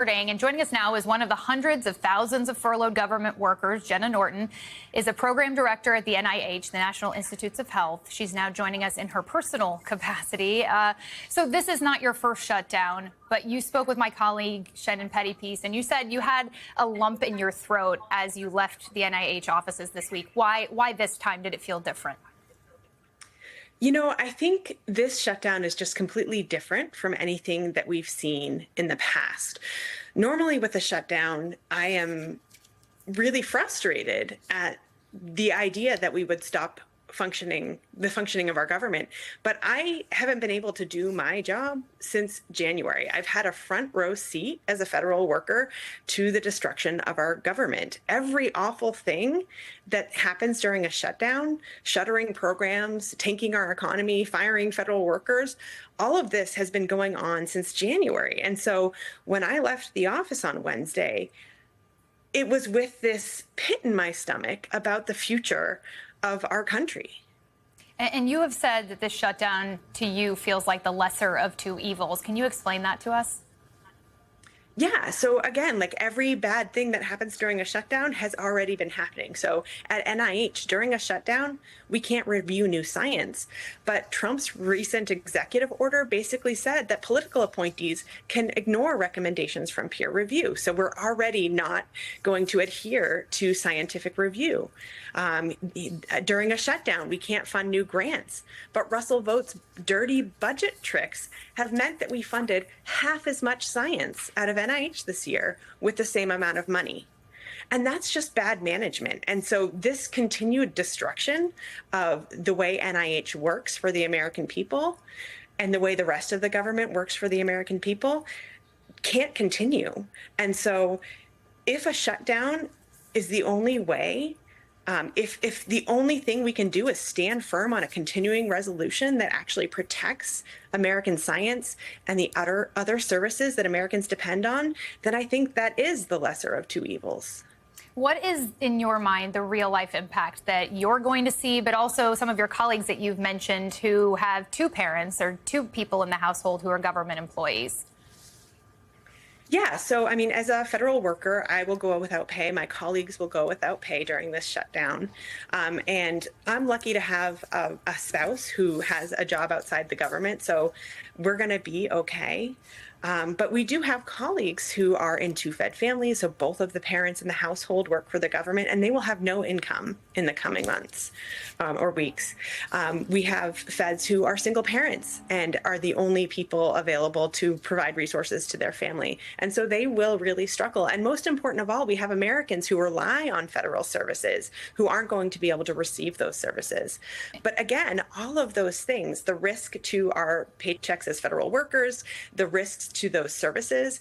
And joining us now is one of the hundreds of thousands of furloughed government workers. Jenna Norton is a program director at the NIH, the National Institutes of Health. She's now joining us in her personal capacity. So this is not your first shutdown, but you spoke with my colleague, Shannon Pettypiece, and you said you had a lump in your throat as you left the NIH offices this week. Why this time did it feel different? You know, I think this shutdown is just completely different from anything that we've seen in the past. Normally with a shutdown, I am really frustrated at the idea that we would stop the functioning of our government. But I haven't been able to do my job since January. I've had a front row seat as a federal worker to the destruction of our government. Every awful thing that happens during a shutdown, shuttering programs, tanking our economy, firing federal workers, all of this has been going on since January. And so when I left the office on Wednesday, it was with this pit in my stomach about the future of our country. And you have said that this shutdown to you feels like the lesser of two evils. Can you explain that to us? Yeah. So again, like every bad thing that happens during a shutdown has already been happening. So at NIH, during a shutdown, we can't review new science. But Trump's recent executive order basically said that political appointees can ignore recommendations from peer review. So we're already not going to adhere to scientific review. During a shutdown, we can't fund new grants. But Russell Vought's dirty budget tricks have meant that we funded half as much science out of NIH this year with the same amount of money. And that's just bad management. And so this continued destruction of the way NIH works for the American people and the way the rest of the government works for the American people can't continue. And so if a shutdown is the only way, if the only thing we can do is stand firm on a continuing resolution that actually protects American science and the other services that Americans depend on, then I think that is the lesser of two evils. What is, in your mind, the real life impact that you're going to see, but also some of your colleagues that you've mentioned who have two parents or two people in the household who are government employees? Yeah, so I mean, as a federal worker, I will go without pay. My colleagues will go without pay during this shutdown. And I'm lucky to have a spouse who has a job outside the government, so we're going to be okay. But we do have colleagues who are in two-fed families, so both of the parents in the household work for the government, and they will have no income in the coming months or weeks. We have feds who are single parents and are the only people available to provide resources to their family. And so they will really struggle. And most important of all, we have Americans who rely on federal services who aren't going to be able to receive those services. But again, all of those things, the risk to our paychecks as federal workers, the risks to those services,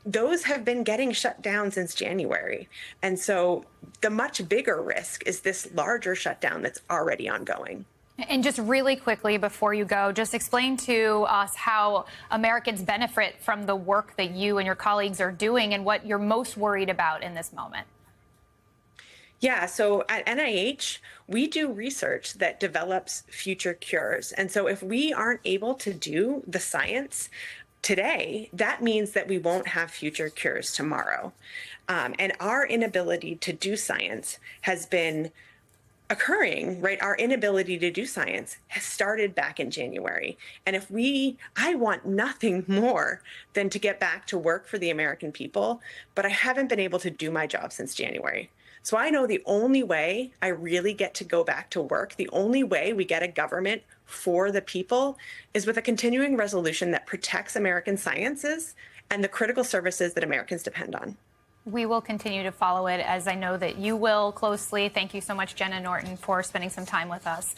those have been getting shut down since January. And so the much bigger risk is this larger shutdown that's already ongoing. And just really quickly before you go, just explain to us how Americans benefit from the work that you and your colleagues are doing and what you're most worried about in this moment. Yeah, so at NIH, we do research that develops future cures. And so if we aren't able to do the science today, that means that we won't have future cures tomorrow. And our inability to do science has been occurring, right? Our inability to do science has started back in January. And I want nothing more than to get back to work for the American people, but I haven't been able to do my job since January. So I know the only way I really get to go back to work, the only way we get a government for the people is with a continuing resolution that protects American sciences and the critical services that Americans depend on. We will continue to follow it, as I know that you will, closely. Thank you so much, Jenna Norton, for spending some time with us.